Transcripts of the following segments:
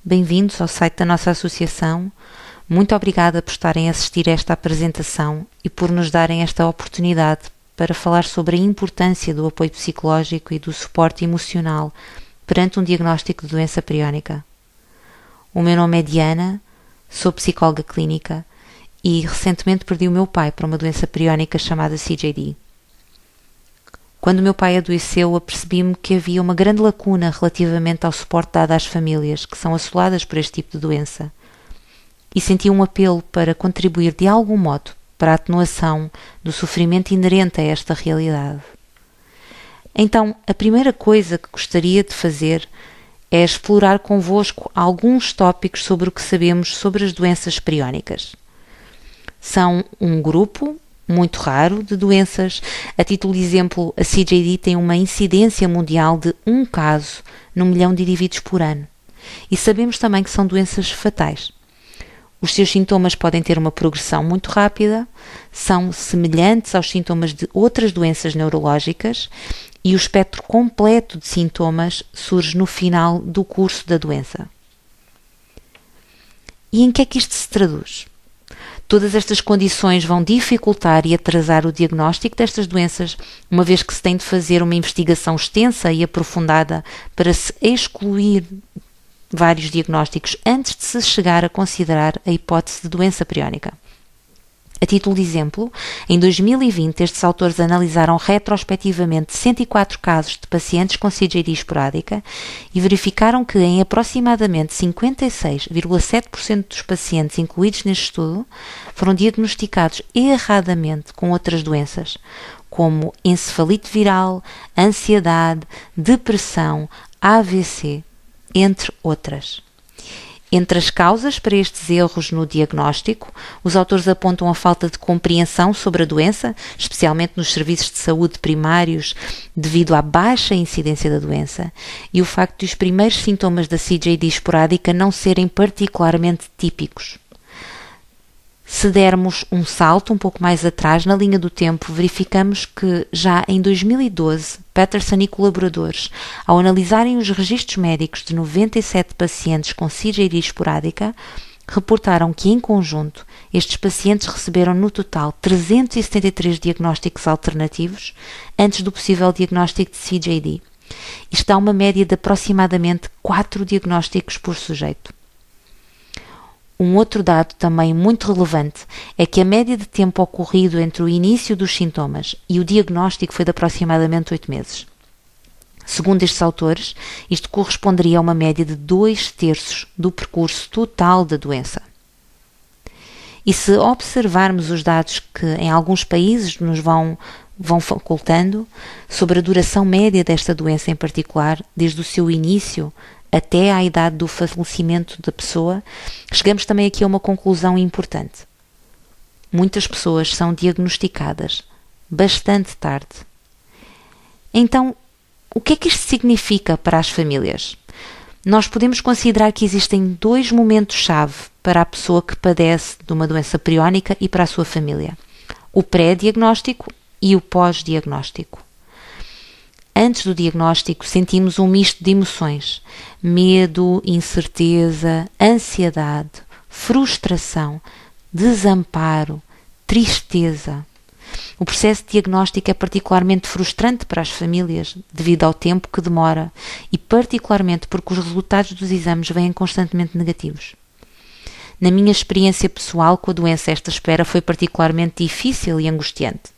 Bem-vindos ao site da nossa associação. Muito obrigada por estarem a assistir a esta apresentação e por nos darem esta oportunidade para falar sobre a importância do apoio psicológico e do suporte emocional perante um diagnóstico de doença priónica. O meu nome é Diana, sou psicóloga clínica e recentemente perdi o meu pai para uma doença priónica chamada CJD. Quando o meu pai adoeceu, apercebi-me que havia uma grande lacuna relativamente ao suporte dado às famílias que são assoladas por este tipo de doença e senti um apelo para contribuir de algum modo para a atenuação do sofrimento inerente a esta realidade. Então, a primeira coisa que gostaria de fazer é explorar convosco alguns tópicos sobre o que sabemos sobre as doenças priónicas. São um grupo muito raro de doenças. A título de exemplo, a CJD tem uma incidência mundial de 1 caso no 1 milhão de indivíduos por ano. E sabemos também que são doenças fatais. Os seus sintomas podem ter uma progressão muito rápida, são semelhantes aos sintomas de outras doenças neurológicas e o espectro completo de sintomas surge no final do curso da doença. E em que é que isto se traduz? Todas estas condições vão dificultar e atrasar o diagnóstico destas doenças, uma vez que se tem de fazer uma investigação extensa e aprofundada para se excluir vários diagnósticos antes de se chegar a considerar a hipótese de doença priónica. A título de exemplo, em 2020 estes autores analisaram retrospectivamente 104 casos de pacientes com CJD esporádica e verificaram que em aproximadamente 56,7% dos pacientes incluídos neste estudo foram diagnosticados erradamente com outras doenças, como encefalite viral, ansiedade, depressão, AVC, entre outras. Entre as causas para estes erros no diagnóstico, os autores apontam a falta de compreensão sobre a doença, especialmente nos serviços de saúde primários, devido à baixa incidência da doença, e o facto de os primeiros sintomas da CJD esporádica não serem particularmente típicos. Se dermos um salto um pouco mais atrás na linha do tempo, verificamos que já em 2012, Patterson e colaboradores, ao analisarem os registros médicos de 97 pacientes com CJD esporádica, reportaram que, em conjunto, estes pacientes receberam no total 373 diagnósticos alternativos antes do possível diagnóstico de CJD. Isto dá uma média de aproximadamente 4 diagnósticos por sujeito. Um outro dado também muito relevante é que a média de tempo ocorrido entre o início dos sintomas e o diagnóstico foi de aproximadamente 8 meses. Segundo estes autores, isto corresponderia a uma média de 2/3 do percurso total da doença. E se observarmos os dados que em alguns países nos vão facultando sobre a duração média desta doença em particular, desde o seu início até à idade do falecimento da pessoa, chegamos também aqui a uma conclusão importante. Muitas pessoas são diagnosticadas bastante tarde. Então, o que é que isto significa para as famílias? Nós podemos considerar que existem 2 momentos-chave para a pessoa que padece de uma doença priónica e para a sua família: o pré-diagnóstico e o pós-diagnóstico. Antes do diagnóstico, sentimos um misto de emoções: medo, incerteza, ansiedade, frustração, desamparo, tristeza. O processo diagnóstico é particularmente frustrante para as famílias devido ao tempo que demora e particularmente porque os resultados dos exames vêm constantemente negativos. Na minha experiência pessoal com a doença, esta espera foi particularmente difícil e angustiante.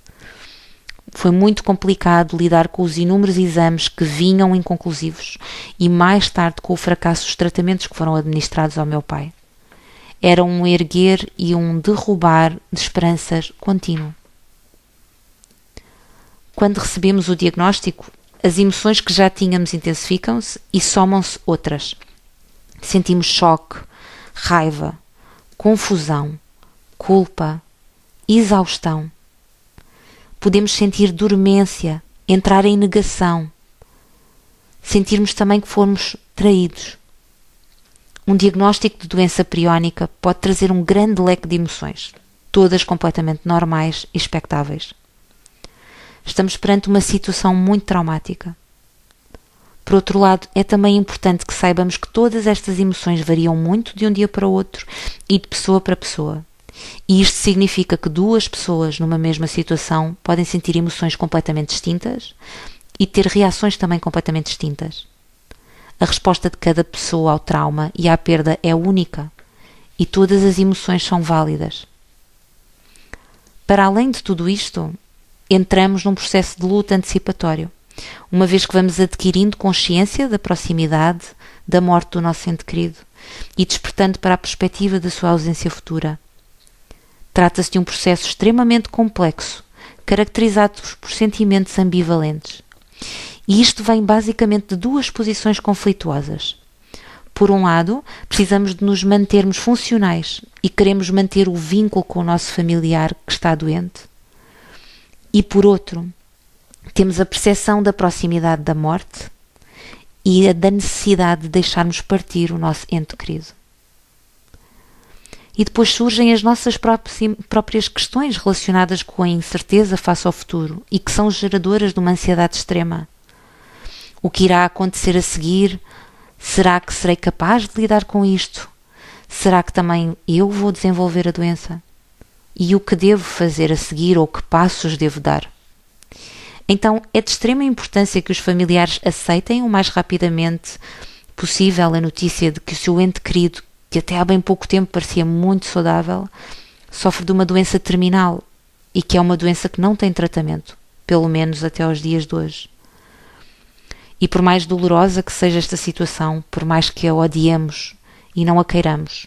Foi muito complicado lidar com os inúmeros exames que vinham inconclusivos e mais tarde com o fracasso dos tratamentos que foram administrados ao meu pai. Era um erguer e um derrubar de esperanças contínuo. Quando recebemos o diagnóstico, as emoções que já tínhamos intensificam-se e somam-se outras. Sentimos choque, raiva, confusão, culpa, exaustão. Podemos sentir dormência, entrar em negação, sentirmos também que fomos traídos. Um diagnóstico de doença priónica pode trazer um grande leque de emoções, todas completamente normais e expectáveis. Estamos perante uma situação muito traumática. Por outro lado, é também importante que saibamos que todas estas emoções variam muito de um dia para o outro e de pessoa para pessoa. E isto significa que duas pessoas numa mesma situação podem sentir emoções completamente distintas e ter reações também completamente distintas. A resposta de cada pessoa ao trauma e à perda é única e todas as emoções são válidas. Para além de tudo isto, entramos num processo de luto antecipatório, uma vez que vamos adquirindo consciência da proximidade da morte do nosso ente querido e despertando para a perspectiva da sua ausência futura. Trata-se de um processo extremamente complexo, caracterizado por sentimentos ambivalentes. E isto vem basicamente de duas posições conflituosas. Por um lado, precisamos de nos mantermos funcionais e queremos manter o vínculo com o nosso familiar que está doente. E por outro, temos a percepção da proximidade da morte e da necessidade de deixarmos partir o nosso ente querido. E depois surgem as nossas próprias questões relacionadas com a incerteza face ao futuro e que são geradoras de uma ansiedade extrema. O que irá acontecer a seguir? Será que serei capaz de lidar com isto? Será que também eu vou desenvolver a doença? E o que devo fazer a seguir ou que passos devo dar? Então, é de extrema importância que os familiares aceitem o mais rapidamente possível a notícia de que o seu ente querido, que até há bem pouco tempo parecia muito saudável, sofre de uma doença terminal e que é uma doença que não tem tratamento, pelo menos até aos dias de hoje. E por mais dolorosa que seja esta situação, por mais que a odiemos e não a queiramos,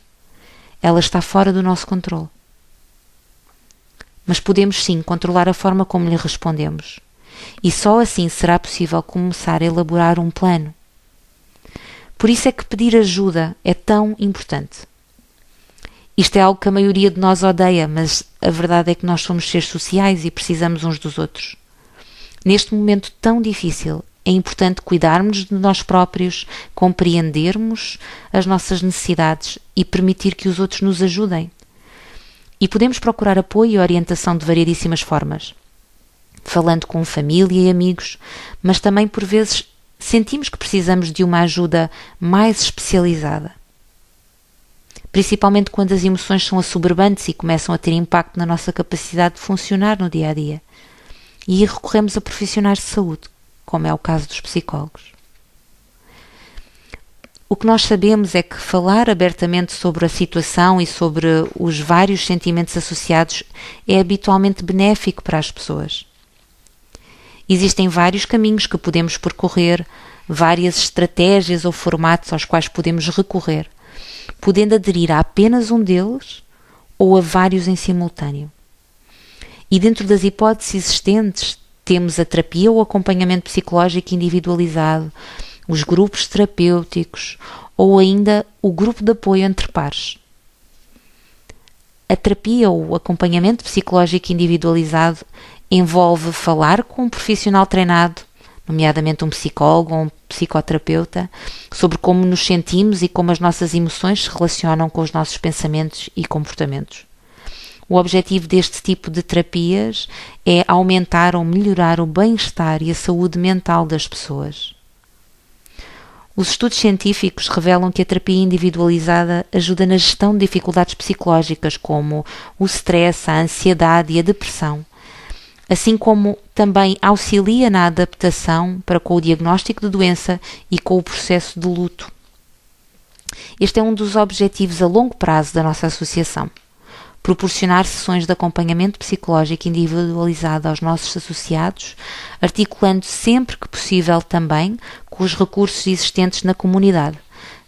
ela está fora do nosso controle. Mas podemos sim controlar a forma como lhe respondemos. E só assim será possível começar a elaborar um plano. Por isso é que pedir ajuda é tão importante. Isto é algo que a maioria de nós odeia, mas a verdade é que nós somos seres sociais e precisamos uns dos outros. Neste momento tão difícil, é importante cuidarmos de nós próprios, compreendermos as nossas necessidades e permitir que os outros nos ajudem. E podemos procurar apoio e orientação de variedíssimas formas. Falando com família e amigos, mas também por vezes sentimos que precisamos de uma ajuda mais especializada. Principalmente quando as emoções são assoberbantes e começam a ter impacto na nossa capacidade de funcionar no dia a dia. E aí recorremos a profissionais de saúde, como é o caso dos psicólogos. O que nós sabemos é que falar abertamente sobre a situação e sobre os vários sentimentos associados é habitualmente benéfico para as pessoas. Existem vários caminhos que podemos percorrer, várias estratégias ou formatos aos quais podemos recorrer, podendo aderir a apenas um deles ou a vários em simultâneo. E dentro das hipóteses existentes, temos a terapia ou acompanhamento psicológico individualizado, os grupos terapêuticos ou ainda o grupo de apoio entre pares. A terapia ou acompanhamento psicológico individualizado envolve falar com um profissional treinado, nomeadamente um psicólogo ou um psicoterapeuta, sobre como nos sentimos e como as nossas emoções se relacionam com os nossos pensamentos e comportamentos. O objetivo deste tipo de terapias é aumentar ou melhorar o bem-estar e a saúde mental das pessoas. Os estudos científicos revelam que a terapia individualizada ajuda na gestão de dificuldades psicológicas como o stress, a ansiedade e a depressão, assim como também auxilia na adaptação para com o diagnóstico de doença e com o processo de luto. Este é um dos objetivos a longo prazo da nossa associação: proporcionar sessões de acompanhamento psicológico individualizado aos nossos associados, articulando sempre que possível também com os recursos existentes na comunidade,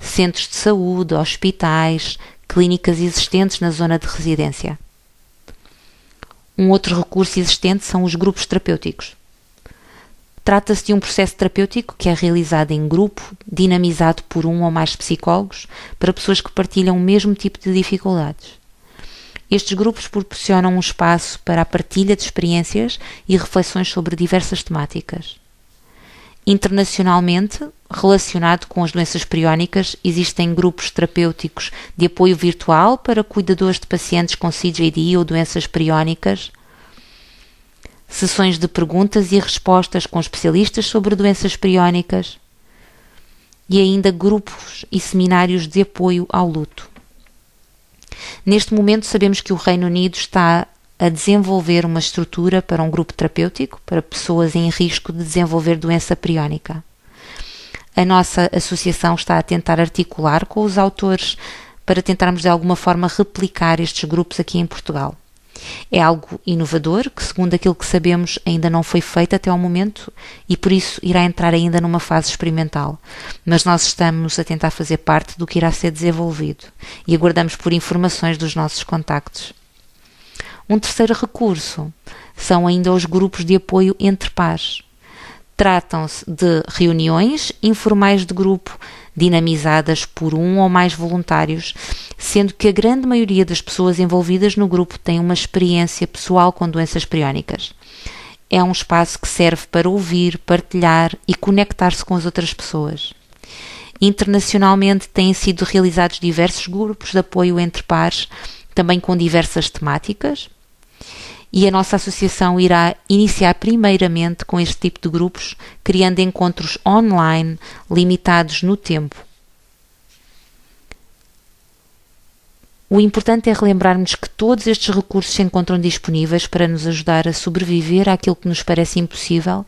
centros de saúde, hospitais, clínicas existentes na zona de residência. Um outro recurso existente são os grupos terapêuticos. Trata-se de um processo terapêutico que é realizado em grupo, dinamizado por um ou mais psicólogos, para pessoas que partilham o mesmo tipo de dificuldades. Estes grupos proporcionam um espaço para a partilha de experiências e reflexões sobre diversas temáticas. Internacionalmente, relacionado com as doenças periónicas, existem grupos terapêuticos de apoio virtual para cuidadores de pacientes com CJD ou doenças periónicas, sessões de perguntas e respostas com especialistas sobre doenças periónicas, e ainda grupos e seminários de apoio ao luto. Neste momento sabemos que o Reino Unido está a desenvolver uma estrutura para um grupo terapêutico para pessoas em risco de desenvolver doença priónica. A nossa associação está a tentar articular com os autores para tentarmos de alguma forma replicar estes grupos aqui em Portugal. É algo inovador, que segundo aquilo que sabemos ainda não foi feito até ao momento e por isso irá entrar ainda numa fase experimental. Mas nós estamos a tentar fazer parte do que irá ser desenvolvido e aguardamos por informações dos nossos contactos. Um terceiro recurso são ainda os grupos de apoio entre pares. Tratam-se de reuniões informais de grupo, dinamizadas por um ou mais voluntários, sendo que a grande maioria das pessoas envolvidas no grupo tem uma experiência pessoal com doenças priónicas. É um espaço que serve para ouvir, partilhar e conectar-se com as outras pessoas. Internacionalmente têm sido realizados diversos grupos de apoio entre pares, também com diversas temáticas, e a nossa associação irá iniciar primeiramente com este tipo de grupos, criando encontros online limitados no tempo. O importante é relembrarmos que todos estes recursos se encontram disponíveis para nos ajudar a sobreviver àquilo que nos parece impossível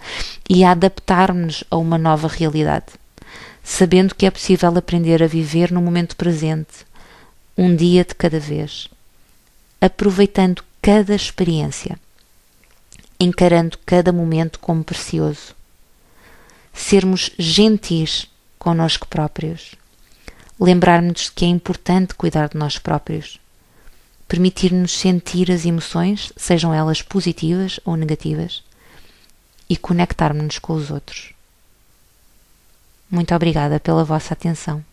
e a adaptarmos-nos a uma nova realidade, sabendo que é possível aprender a viver no momento presente, um dia de cada vez, aproveitando cada experiência, encarando cada momento como precioso, sermos gentis connosco próprios, lembrar-nos que é importante cuidar de nós próprios, permitir-nos sentir as emoções, sejam elas positivas ou negativas, e conectarmos-nos com os outros. Muito obrigada pela vossa atenção.